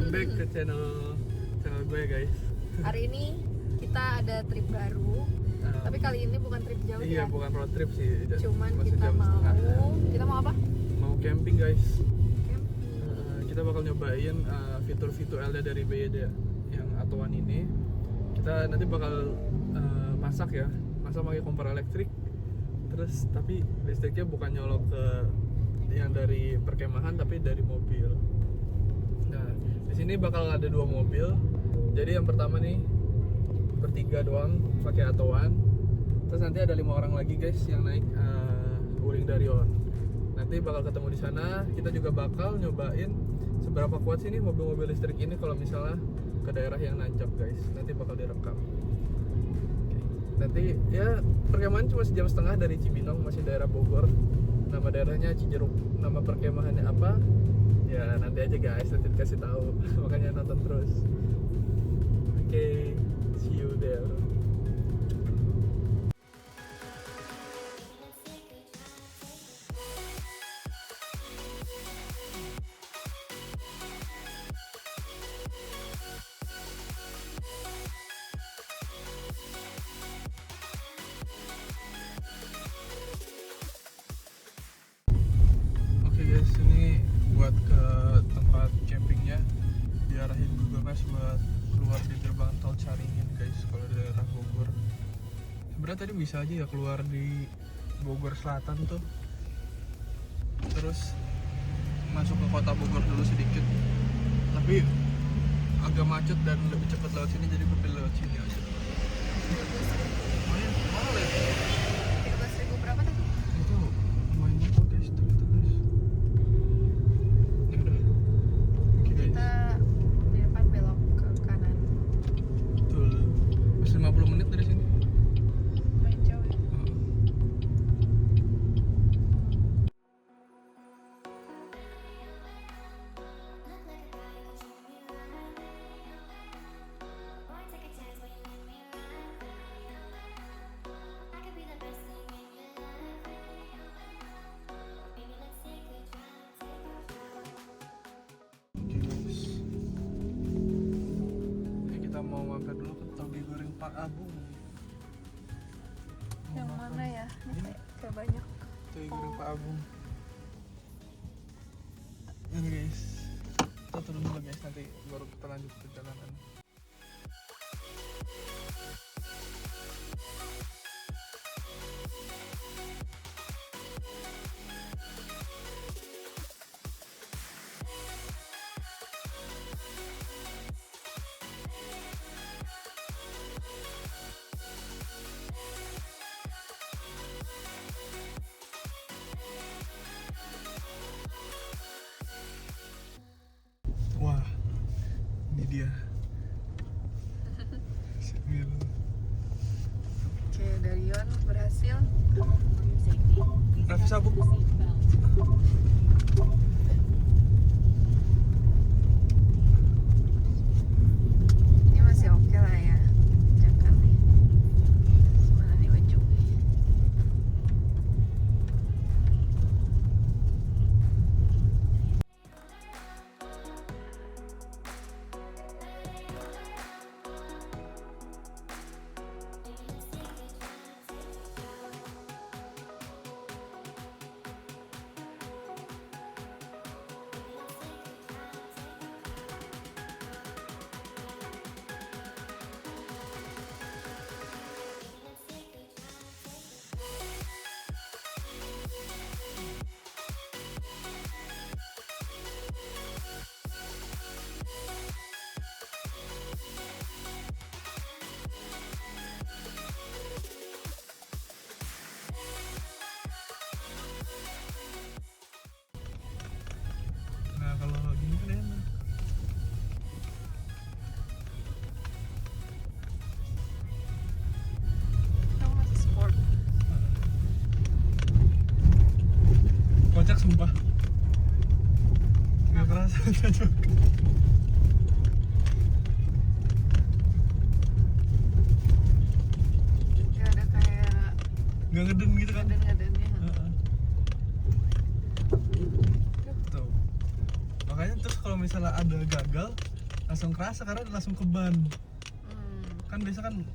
welcome back ke channel gue guys. Hari ini kita ada trip baru, tapi kali ini bukan trip jauh Iya, ya. bukan road trip sih. Cuman Masih kita jam mau, setengah. apa? Mau camping guys. Camping. Kita bakal nyobain fitur V2L dari BYD yang atuan ini. Kita nanti bakal masak pakai kompor elektrik. Terus tapi listriknya bukan nyolok ke yang dari perkemahan tapi dari mobil. Nah, di sini bakal ada 2 mobil. Jadi yang pertama nih bertiga doang pakai atoan. Terus nanti ada 5 orang lagi guys yang naik Wuling Darion. Nanti bakal ketemu di sana. Kita juga bakal nyobain seberapa kuat sih nih mobil-mobil listrik ini kalau misalnya ke daerah yang nanjak guys. Nanti bakal direkam. Nanti ya perkemahan cuma sejam setengah dari Cibinong, masih daerah Bogor. Nama daerahnya Cijeruk. Nama perkemahannya apa? Ya nanti aja guys, nanti kasih tahu. Makanya nonton terus. Oke, see you there. Oke guys, ini buat ke tempat campingnya. Diarahin Google Maps buat keluar di gerbang tol Caringin guys, kalau di daerah Bogor. Sebenarnya tadi bisa aja ya keluar di Bogor Selatan tuh, terus masuk ke kota Bogor dulu sedikit, tapi agak macet dan lebih cepat lewat sini, jadi gue pilih lewat sini aja. Lumayan mahal ya? 13.000 berapa tadi? Itu lumayan mahal guys, ternyata guys. Ya udah, oke guys. Kita di depan belok ke kanan. Betul, masih 50 menit dari sini. Lumayan jauh ya. Oke guys, ini kita mau mampir dulu ke Toge Goreng Pak Abung. Mau Yang makan mana ya? ini Kayak banyak. Toge Goreng Pak Abung. Ini guys, kita turun dulu guys, nanti baru kita lanjut perjalanan. Wah, ini dia. Sambil Oke, Darion berhasil. Raffi Sabuk. Ini masih oke lah ya. Jangan nih. Mana nih baju? Nah kalau gini kan enak. Kamu masih sport. Kocak sumpah. Gak kerasa juga. Gak ada kayak Gak ngeden gitu kan? ngeden-ngedennya. Tuh. Makanya terus kalau misalnya ada gagal, langsung kerasa karena langsung ke ban. Kan biasa kan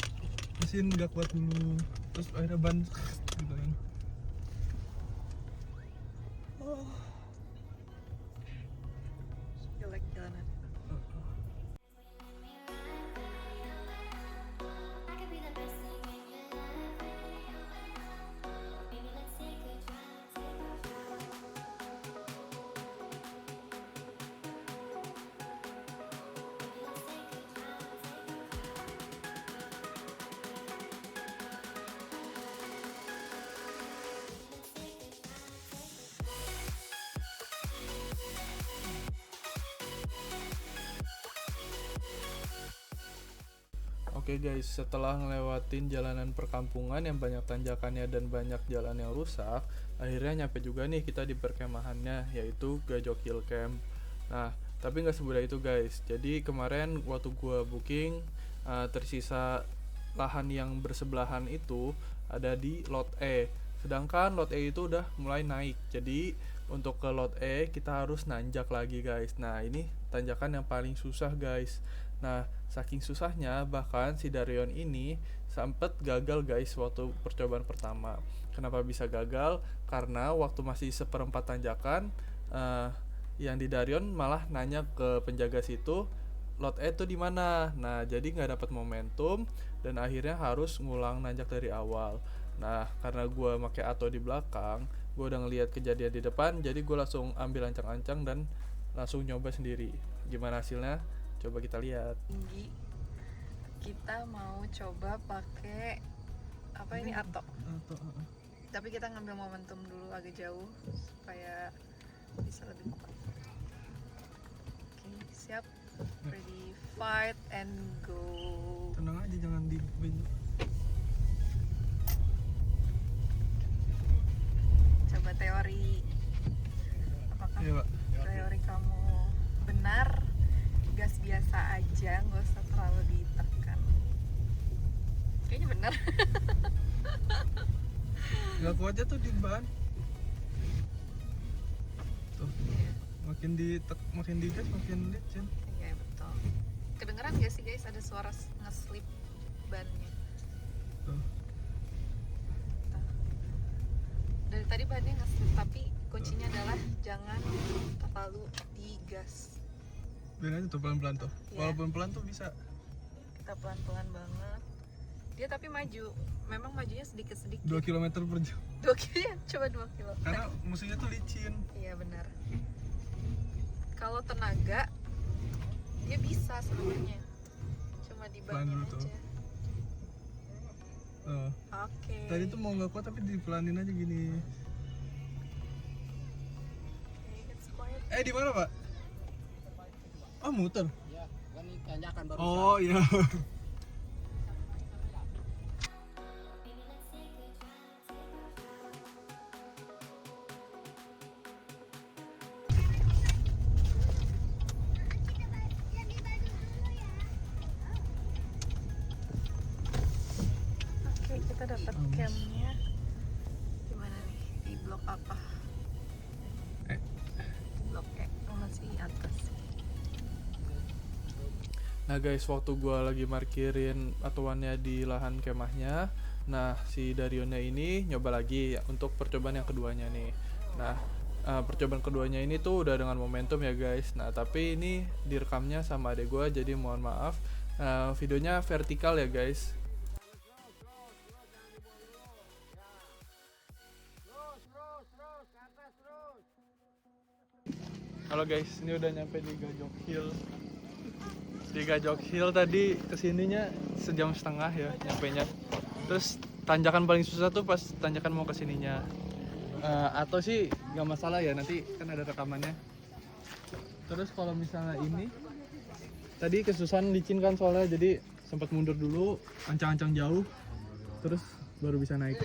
mesin gak kuat dulu, terus akhirnya ban gitu kan. Jelek jalanan. Oke guys, setelah ngelewatin jalanan perkampungan yang banyak tanjakannya dan banyak jalan yang rusak, akhirnya nyampe juga nih kita di perkemahannya, yaitu Gajok Hill Camp. Nah, tapi nggak semudah itu guys. Jadi kemarin waktu gua booking, tersisa lahan yang bersebelahan itu ada di lot E. Sedangkan lot E itu udah mulai naik. Jadi untuk ke lot E kita harus nanjak lagi guys. Nah, ini tanjakan yang paling susah guys. Nah, saking susahnya bahkan si Darion ini sempet gagal guys waktu percobaan pertama. Kenapa bisa gagal? Karena waktu masih seperempat tanjakan, yang di Darion malah nanya ke penjaga situ, lot E itu di mana. Nah, jadi nggak dapat momentum dan akhirnya harus ngulang nanjak dari awal. Nah, karena gue pakai Ato di belakang, gue udah ngeliat kejadian di depan, jadi gue langsung ambil ancang-ancang dan langsung nyoba sendiri. Gimana hasilnya? Coba kita lihat. Tinggi. Kita mau coba pakai apa ini Ato. Tapi kita ngambil momentum dulu agak jauh supaya bisa lebih kuat. Oke, siap. Ready, fight and go. Tenang aja, jangan di Coba teori. Apakah Iya, Pak. teori kamu benar? Gas biasa aja, nggak usah terlalu ditekan. Kayaknya benar. Nggak kuatnya tuh di ban. Tuh, makin di gas makin licin. Iya betul. Kedengeran gak sih guys ada suara ngeslip bannya? Tuh. Dari tadi bannya ngeslip, tapi kuncinya adalah jangan terlalu digas. Biar aja tuh pelan-pelan tuh. Iya. Walaupun pelan tuh bisa. Kita pelan-pelan banget. Dia tapi maju. Memang majunya sedikit-sedikit. 2 km per jam. 2 kilo ya? Coba 2 kilo. Karena musuhnya tuh licin. Iya benar. Kalau tenaga dia bisa sebenarnya. Cuma Pelan dibangun dulu tuh. aja. Oh. Oke. Tadi tuh mau nggak kuat tapi dipelanin aja gini. Okay, it's quiet. Di mana Pak? Oh muter. Ya, kan ini tanjakan baru. Oh iya. Oke, kita dapat campnya. Gimana nih? Di blok apa? Blok E. Oh, masih atas. Nah guys, waktu gua lagi markirin atuannya di lahan kemahnya, nah si Darionnya ini nyoba lagi untuk percobaan yang keduanya nih. Nah, percobaan keduanya ini tuh udah dengan momentum ya guys. Nah, tapi ini direkamnya sama adek gua, jadi mohon maaf. Videonya vertikal ya guys. Halo guys, ini udah nyampe di Gajok Hill. Di Gajok Hill tadi kesininya sejam setengah ya nyampenya. Terus tanjakan paling susah tuh pas tanjakan mau kesininya. Atau sih nggak masalah ya, nanti kan ada rekamannya. Terus kalau misalnya ini tadi kesusahan licin kan soalnya, jadi sempat mundur dulu, ancang-ancang jauh, terus baru bisa naik.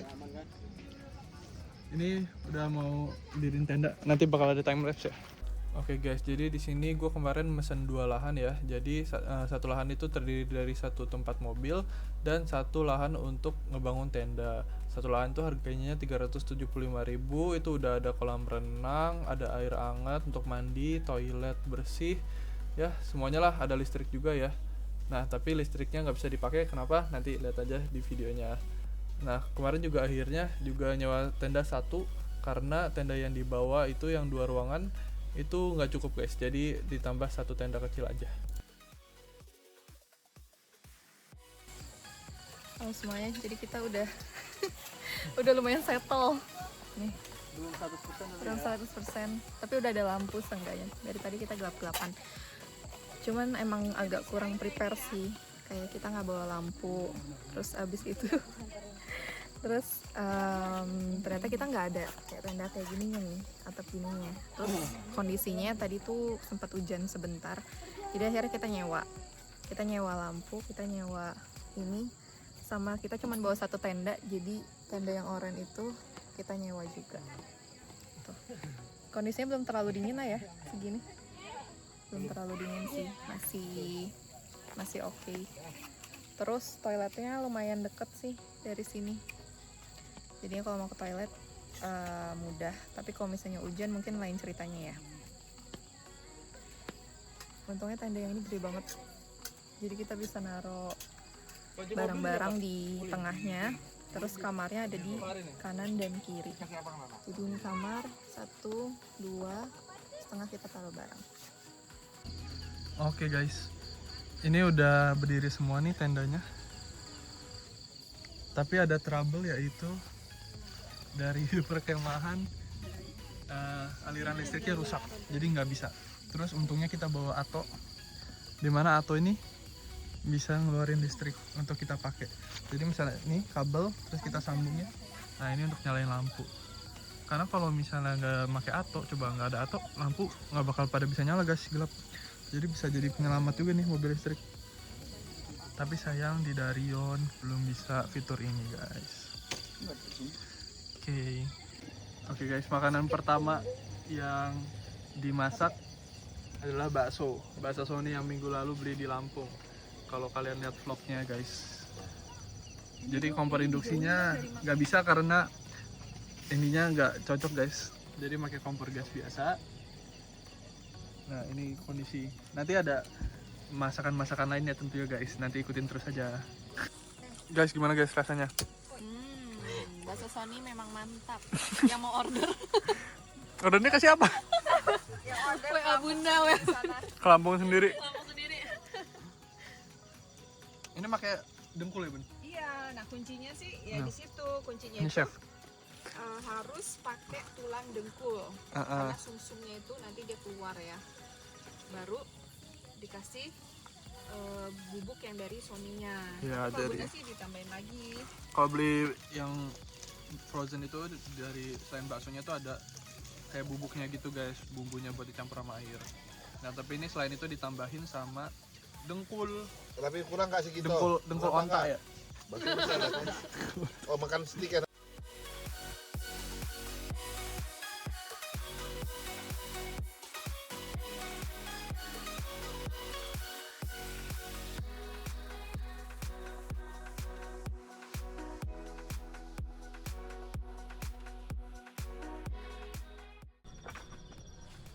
Ini udah mau dirin tenda, nanti bakal ada time lapse ya. Oke guys, jadi di sini gue kemarin mesen 2 lahan ya. Jadi satu lahan itu terdiri dari satu tempat mobil dan satu lahan untuk ngebangun tenda. Satu lahan itu harganya 375.000. Itu udah ada kolam renang, ada air hangat untuk mandi, toilet bersih, ya semuanya lah, ada listrik juga ya. Nah tapi listriknya nggak bisa dipakai, kenapa? Nanti lihat aja di videonya. Nah kemarin juga akhirnya juga nyewa tenda satu, karena tenda yang dibawa itu yang 2 ruangan itu nggak cukup guys, jadi ditambah 1 tenda kecil aja. Halo semuanya, jadi kita udah udah lumayan settle nih, belum 100%, tapi udah ada lampu seenggaknya. Dari tadi kita gelap-gelapan, cuman emang agak kurang prepare sih, kayak kita nggak bawa lampu, terus abis itu terus ternyata kita nggak ada kayak tenda kayak gini nih, atap gininya. Terus kondisinya tadi tuh sempat hujan sebentar, jadi akhirnya kita nyewa lampu, kita nyewa ini, sama kita cuman bawa 1 tenda, jadi tenda yang oranye itu kita nyewa juga. Tuh. Kondisinya belum terlalu dingin lah ya, segini belum terlalu dingin sih, masih oke. Terus toiletnya lumayan deket sih dari sini, jadinya kalau mau ke toilet mudah. Tapi kalau misalnya hujan mungkin lain ceritanya ya. Untungnya tenda yang ini gede banget, jadi kita bisa naruh barang-barang di tengahnya. Terus kamarnya ada di kanan dan kiri, jadi ini kamar 1, 2, setengah kita taruh barang. Oke guys, ini udah berdiri semua nih tendanya, tapi ada trouble, yaitu dari perkemahan aliran listriknya rusak, jadi nggak bisa. Terus untungnya kita bawa ato, dimana ato ini bisa ngeluarin listrik untuk kita pakai. Jadi misalnya ini kabel, terus kita sambungnya, nah ini untuk nyalain lampu. Karena kalau misalnya nggak pakai ato, coba nggak ada ato, lampu nggak bakal pada bisa nyala guys, gelap. Jadi bisa jadi penyelamat juga nih mobil listrik. Tapi sayang di Darion belum bisa fitur ini guys. Oke guys, makanan pertama yang dimasak adalah bakso Sony yang minggu lalu beli di Lampung. Kalau kalian lihat vlognya guys, jadi kompor induksinya nggak bisa karena ininya nggak cocok guys, jadi pakai kompor gas biasa. Nah ini kondisi, nanti ada masakan-masakan lainnya tentunya guys, nanti ikutin terus aja. Guys gimana guys rasanya? Bakso Sony memang mantap. Yang mau order Ordernya kasih apa? WA Bunda Ke Lampung sendiri. Ini pakai dengkul ya Bun? Iya, nah kuncinya sih ya di situ. Kuncinya Ini itu chef. harus pakai tulang dengkul. Karena sumsumnya itu nanti dia keluar ya. Baru dikasih bubuk yang dari Sony-nya. Ya, Tapi kalau dari- Bunda sih ditambahin lagi. Kalau beli yang frozen itu dari selain baksonya tuh ada kayak bubuknya gitu guys, bumbunya buat dicampur sama air. Nah tapi ini selain itu ditambahin sama dengkul. Tapi kurang nggak segitu? Dengkul Kurang onta nggak? ya. Bakso bisa ada kan? Oh makan stick ya?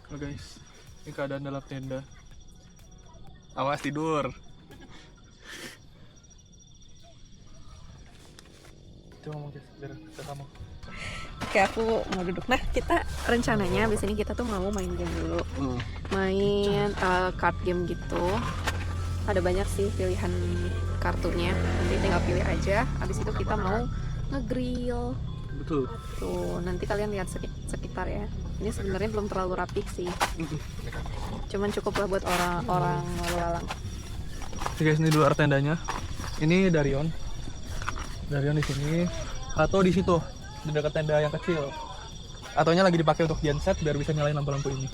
Halo guys, ini keadaan dalam tenda. Awas tidur. Coba ngomong guys, biar kita kamu. Oke, aku mau duduk. Nah, kita rencananya abis ini kita tuh mau main game dulu. Main card game gitu. Ada banyak sih pilihan kartunya. Nanti tinggal pilih aja. Abis itu kita mau nge-grill. Betul. Tuh, nanti kalian lihat sekitar ya. Ini sebenarnya belum terlalu rapih sih. Cuman cukup lah buat orang-orang lalu lalang. Oke guys, ini luar tendanya. Ini Darion di sini. Atau di situ, di dekat tenda yang kecil. Atonya lagi dipakai untuk genset biar bisa nyalain lampu-lampu ini.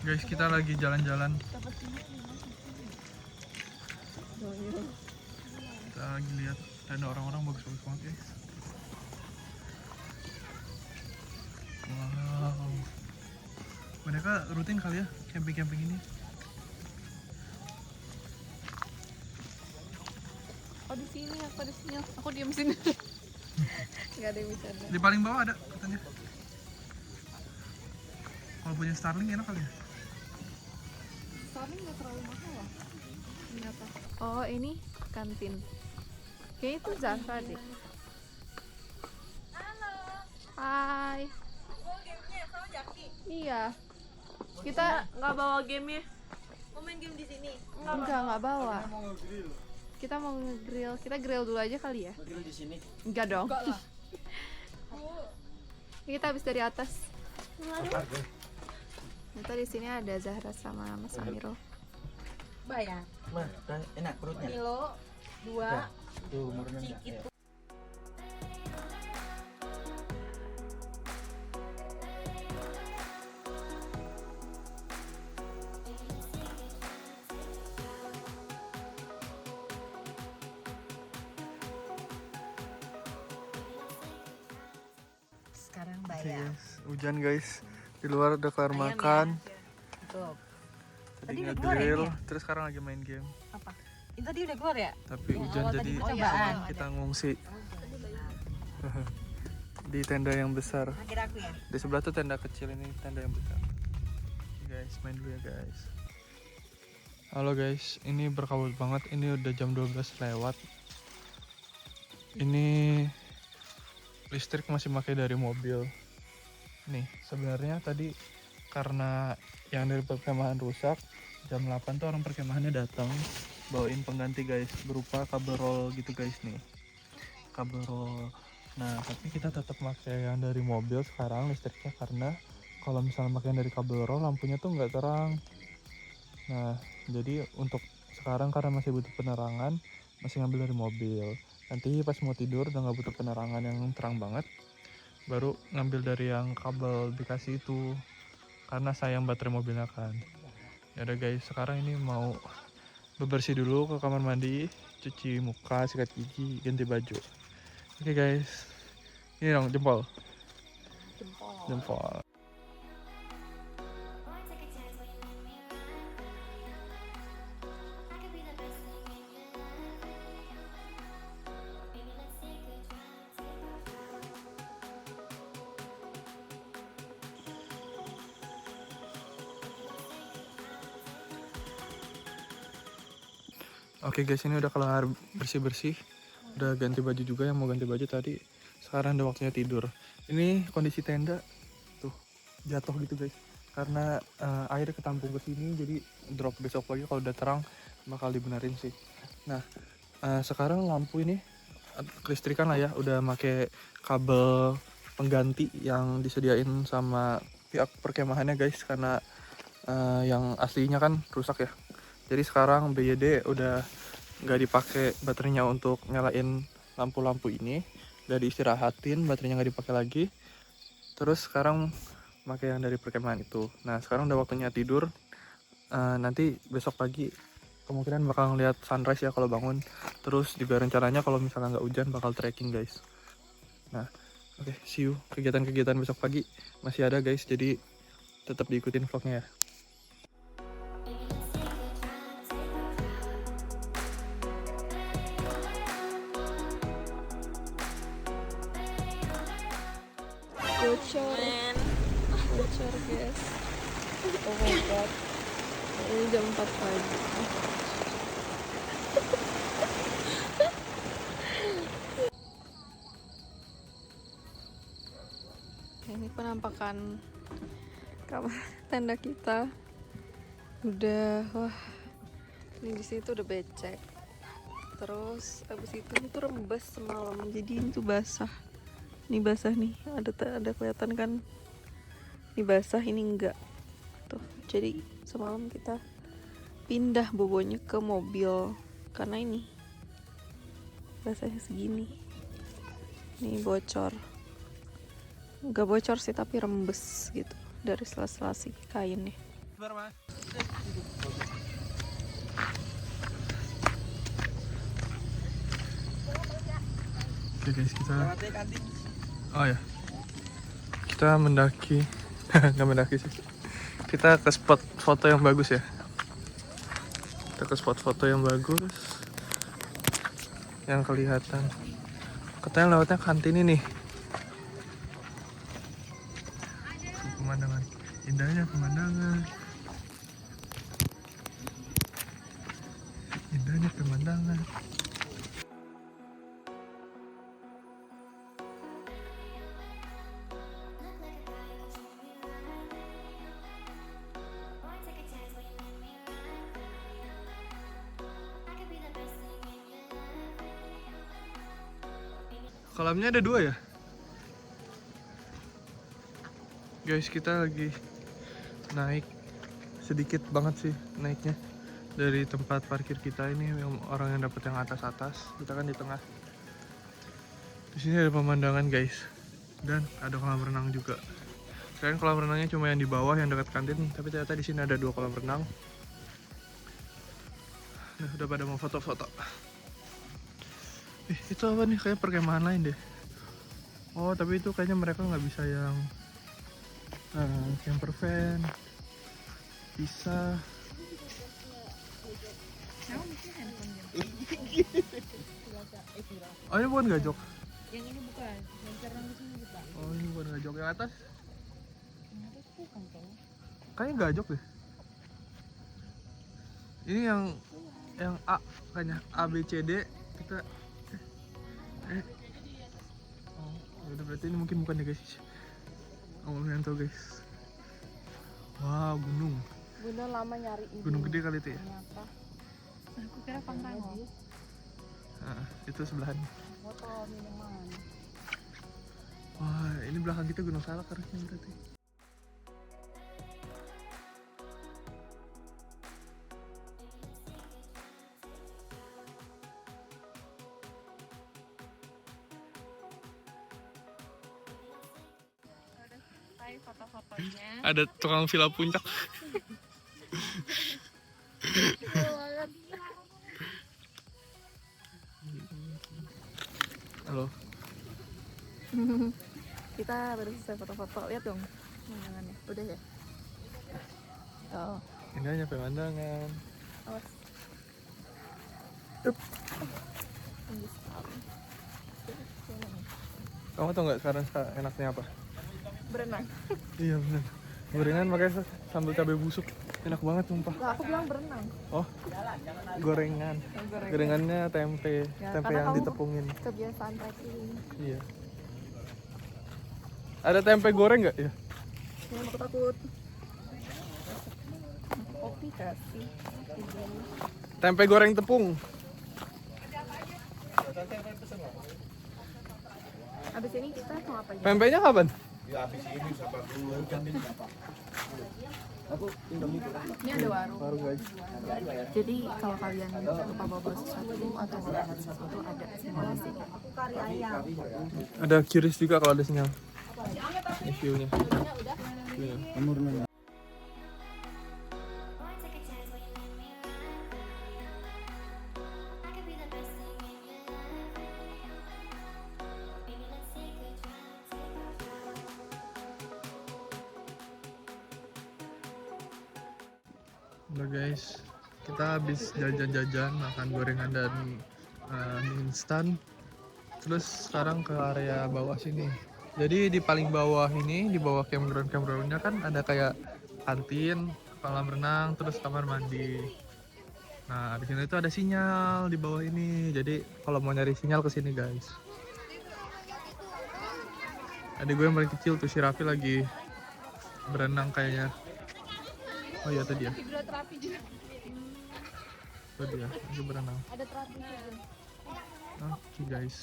Guys, kita lagi jalan-jalan. Kita lagi lihat tenda orang-orang bagus-bagus banget guys. Wow. Mereka rutin kali ya camping-camping ini. Oh di sini, aku diam sini. Gak ada yang bercanda. Di paling bawah ada katanya. Kalau punya Starlink enak kali ya. Tapi nggak terlalu mahal loh. Ini apa? Oh ini kantin. Kayaknya itu Zara deh. Halo. Hai. Mau gamenya sama Jaki? Iya. Kita Nggak bawa gamenya. Mau main game di sini? nggak bawa. Kita mau nge-grill. Kita grill dulu aja kali ya? Grill di sini. Enggak dong. Kita habis dari atas. Kita di sini ada Zahra sama Mas Amirul. Bayar. Mah, enak perutnya. Milo 2. Tuh, umurnya enggak. Ya. Sekarang Oke, bayar. guys, hujan guys. Di luar udah kelar makan. Tuh. Tadi Tadi udah keluar ya nge-grill, ini ya? terus sekarang lagi main game. Apa? Ini tadi udah keluar ya? Tapi Yang hujan awal jadi tadi percobaan. kita ngungsi di tenda yang besar. Akhir aku ya. Di sebelah tuh tenda kecil, ini tenda yang besar. Guys, main dulu ya guys. Halo guys, ini berkabut banget. Ini udah jam 12 lewat. Ini listrik masih pakai dari mobil. Nih, sebenarnya tadi karena yang dari perkemahan rusak, jam 8 tuh orang perkemahannya datang bawain pengganti guys, berupa kabel roll gitu guys nih. Kabel roll. Nah, tapi kita tetap pakai yang dari mobil sekarang listriknya, karena kalau misalnya pakai yang dari kabel roll lampunya tuh nggak terang. Nah, jadi untuk sekarang karena masih butuh penerangan, masih ngambil dari mobil. Nanti pas mau tidur udah nggak butuh penerangan yang terang banget, baru ngambil dari yang kabel dikasih itu, karena sayang baterai mobilnya kan. Ya udah guys, sekarang ini mau bebersih dulu ke kamar mandi, cuci muka, sikat gigi, ganti baju. Oke guys, ini dong jempol. Jempol. Oke guys, ini udah kelar bersih-bersih, udah ganti baju juga. Yang mau ganti baju tadi, sekarang udah waktunya tidur. Ini kondisi tenda tuh jatuh gitu guys, karena air ketampung ke sini, jadi drop besok pagi kalau udah terang bakal dibenerin sih. Nah, sekarang lampu ini kelistrikan lah ya, udah make kabel pengganti yang disediain sama pihak perkemahannya guys, karena yang aslinya kan rusak ya. Jadi sekarang BYD udah nggak dipakai baterainya untuk nyalain lampu-lampu ini, udah diistirahatin, baterainya nggak dipakai lagi. Terus sekarang pakai yang dari perkemahan itu. Nah sekarang udah waktunya tidur. Nanti besok pagi kemungkinan bakal ngeliat sunrise ya kalau bangun. Terus juga rencananya kalau misalnya nggak hujan bakal trekking guys. Nah oke, see you. Kegiatan-kegiatan besok pagi masih ada guys, jadi tetap diikutin vlognya ya. Bocor guys. Oh my god. Ini jam 4 pagi. Ini penampakan kamar tenda kita. Udah, wah. Ini di situ udah becek. Terus abis itu rembes semalam. Jadi ini tuh basah. Ini basah nih, ada kelihatan kan? Ini basah, ini enggak. Tuh, jadi semalam kita pindah bobonya ke mobil karena ini basahnya segini. Ini bocor. Enggak bocor sih, tapi rembes gitu dari sela-sela si kainnya. Oke guys, kita kita mendaki nggak mendaki sih, kita ke spot foto yang bagus ya. Kita ke spot foto yang bagus yang kelihatan, katanya lewatnya kantin ini. Pemandangan indahnya, pemandangan. banyak pemandangan. Kolamnya ada 2 ya? Guys, kita lagi naik sedikit banget sih naiknya dari tempat parkir kita ini. Yang orang yang dapat yang atas-atas, kita kan di tengah. Di sini ada pemandangan guys, dan ada kolam renang juga. Kalian kolam renangnya cuma yang di bawah yang dekat kantin, tapi ternyata di sini ada 2 kolam renang. Nah, udah pada mau foto-foto. Itu apa nih? Kayak perkemahan lain deh. Oh, tapi itu kayaknya mereka nggak bisa yang camper van. Bisa. Oh, ini bukan gajok. Yang ini bukan, yang caranya di sini kita. Oh, ini bukan gajok. Yang atas Yang atas bukan kan? kayaknya gajok deh. Ini yang A kayaknya A B C D kita. Oh, udah berarti ini mungkin bukan deh guys. Oh, lihat tuh guys. Wow, gunung. Bunda lama nyari ini. Gunung gede kali itu ya. Ternyata. Aku kira pantai loh. Nah, itu sebelahannya. Foto minuman. Wah, ini belakang kita Gunung Salak harusnya berarti. Hai foto-fotonya. Ada tukang villa puncak. Halo. Kita baru selesai foto-foto. Lihat dong pemandangannya. Udah ya? Oh, Ini hanya pemandangan. awas. Tinggi sekali. Kamu tau nggak sekarang enaknya apa? Berenang. Iya benar. Gorengan pakai sambal cabai busuk. Enak banget sumpah. Lah aku bilang berenang. Oh, gorengan. Gorengannya tempe, Ya, tempe karena yang kamu ditepungin. Kebiasaan trekking. Iya. Ada tempe goreng nggak ya? Jangan takut. Kopi kasih. Tempe goreng tepung. Abis ini kita mau apa aja? Pempeknya kapan? Ini ada warung. Baru guys. Jadi kalau kalian lupa bawa sesuatu atau nggak ada sesuatu ada semua di sini. Ada QRIS juga kalau ada sinyal. Ini view-nya. View-nya. Udah guys, kita habis jajan-jajan makan gorengan dan mie instan. Terus sekarang ke area bawah sini. Jadi di paling bawah ini, di bawah campground-campgroundnya kan ada kayak kantin, kolam renang, terus kamar mandi. Nah di sini itu ada sinyal di bawah ini. Jadi kalau mau nyari sinyal ke sini guys. Adik gue yang paling kecil tuh si Raffi lagi berenang kayaknya. Oh iya tadi ya. Hidroterapi juga. Tadi ya, lagi berenang. Ada terapi juga. Oke guys.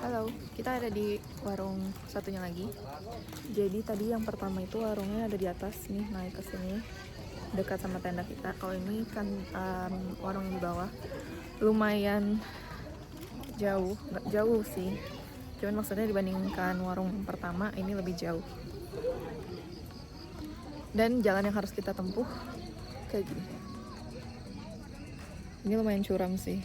Halo, kita ada di warung satunya lagi. Jadi tadi yang pertama itu warungnya ada di atas nih, naik ke sini dekat sama tenda kita. Kalau ini kan warung yang di bawah, lumayan jauh, nggak jauh sih. Cuman maksudnya dibandingkan warung yang pertama ini lebih jauh. Dan jalan yang harus kita tempuh kayak gini. Ini lumayan curam sih.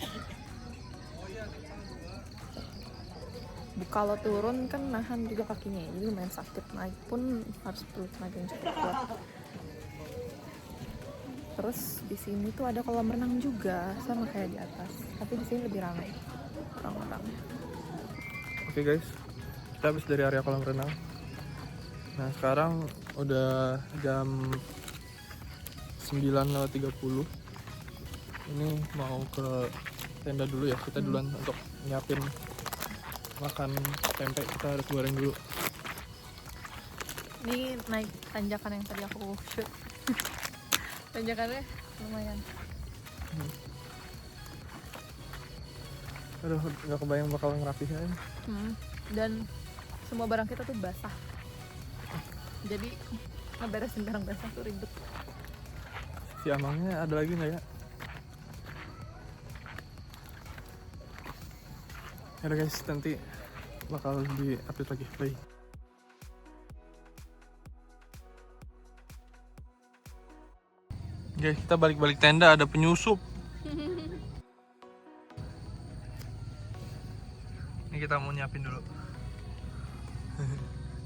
Kalau turun kan nahan juga kakinya, jadi lumayan sakit. Naik pun harus perlu tenaga yang cukup kuat. Terus di sini tuh ada kolam renang juga, sama kayak di atas. Tapi di sini lebih ramai orang-orang. Oke guys, kita habis dari area kolam renang. Nah sekarang udah jam 9.30. Ini mau ke tenda dulu ya, kita duluan untuk nyiapin makan pempek. Kita harus goreng dulu. Ini naik tanjakan yang tadi aku shoot. Tanjakannya lumayan. Aduh, nggak kebayang bakal ngerapihin. Dan semua barang kita tuh basah. Jadi ngeberesin barang basah tuh ribet. Si Amangnya ada lagi nggak ya? Yaudah guys, nanti bakal di-update lagi. Bye. Guys, kita balik-balik tenda, ada penyusup. Ini kita mau nyiapin dulu.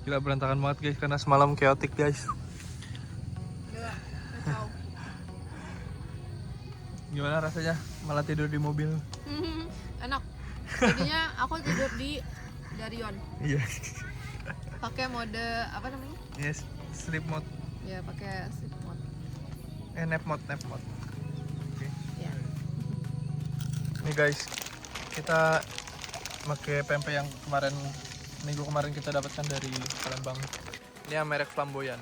Gila berantakan banget guys, karena semalam chaotic guys. Gila, kacau. Gimana rasanya malah tidur di mobil? Enak. Jadinya aku tidur di Darion. Iya. Pakai mode apa namanya? Yes, sleep mode. Ya, pakai sleep mode. Nap mode. Oke. Ya. Nih guys, kita pakai pempek yang minggu kemarin kita dapatkan dari Palembang. Ini yang merek Flamboyan.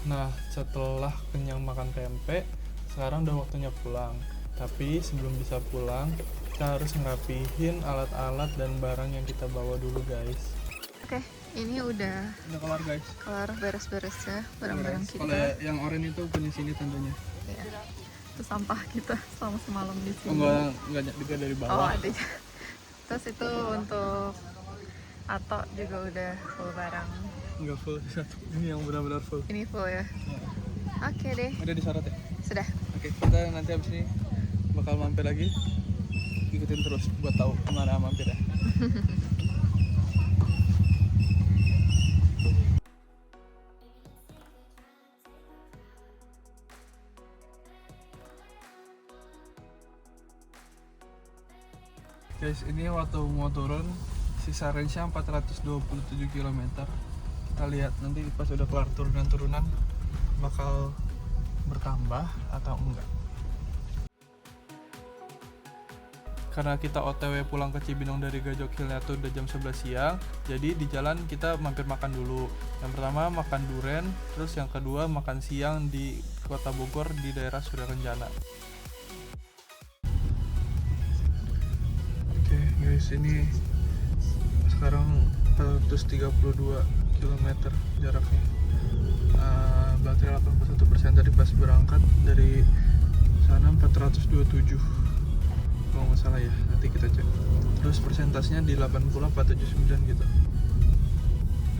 Nah, setelah kenyang makan pempek, sekarang udah waktunya pulang. Tapi sebelum bisa pulang, kita harus ngerapihin alat-alat dan barang yang kita bawa dulu guys. Oke, ini udah Kelar guys. kelar beres-beres ya barang-barang Kalau kita. yang oranye itu punya sini tandanya. Ya. Itu sampah kita selama semalam di sini. Enggak juga dari Oh, bawah. ada. Terus itu untuk Ato juga udah full barang. Enggak full satu. Ini yang benar-benar full. Ini full ya. Oke deh, Ada disorot ya? sudah. Oke, kita nanti habis ini bakal mampir lagi. Ikutin terus buat tahu kemana mampir ya. Guys, ini waktu mau turun sisa range-nya 427 km. Kita lihat nanti pas udah kelar turunan bakal bertambah atau enggak. Karena kita OTW pulang ke Cibinong dari Gajok Hilnya tuh udah jam 11 siang, jadi di jalan kita mampir makan dulu. Yang pertama makan duren, terus yang kedua makan siang di Kota Bogor di daerah Surya Kencana. Oke guys, ini sekarang 432 km jaraknya. Baterai 81% tadi pas berangkat dari sana 427 kalau nggak salah ya, nanti kita cek. Terus persentasenya di 80 479 gitu.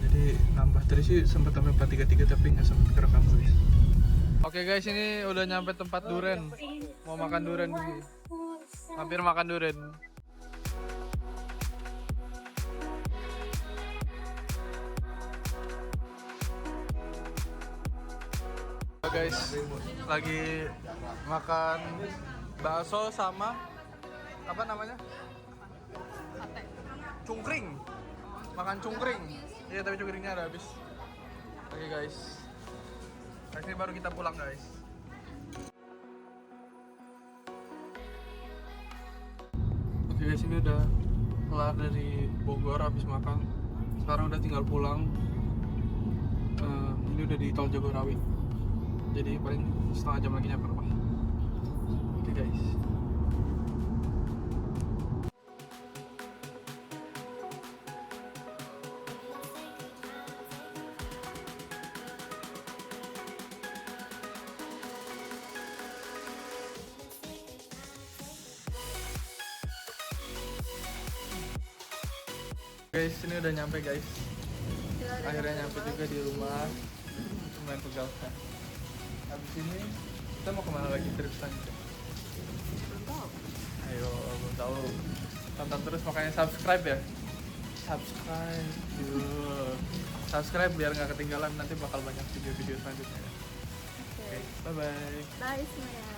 Jadi nambah, tadi sih sempat sampai 433 tapi nggak sempat kerekam guys. Oke guys, ini udah nyampe tempat duren. Mau makan duren di sini. Hampir makan duren. Guys, lagi makan bakso sama apa namanya? Sate. Cungkring. Makan cungkring. Iya, tapi cungkringnya udah habis. Oke guys. Nah, ini baru kita pulang guys. Oke guys, ini udah kelar dari Bogor habis makan. Sekarang udah tinggal pulang. Ini udah di Tol Jagorawi. Jadi paling setengah jam lagi nyampe rumah. Oke guys. Guys, ini udah nyampe guys. Akhirnya nyampe juga di rumah. Lumayan pegal. Habis ini kita mau kemana lagi trip selanjutnya? Ayo, belum tahu. Tonton terus, makanya subscribe ya. Subscribe biar nggak ketinggalan, nanti bakal banyak video-video selanjutnya ya. Oke. Bye bye. Bye semuanya.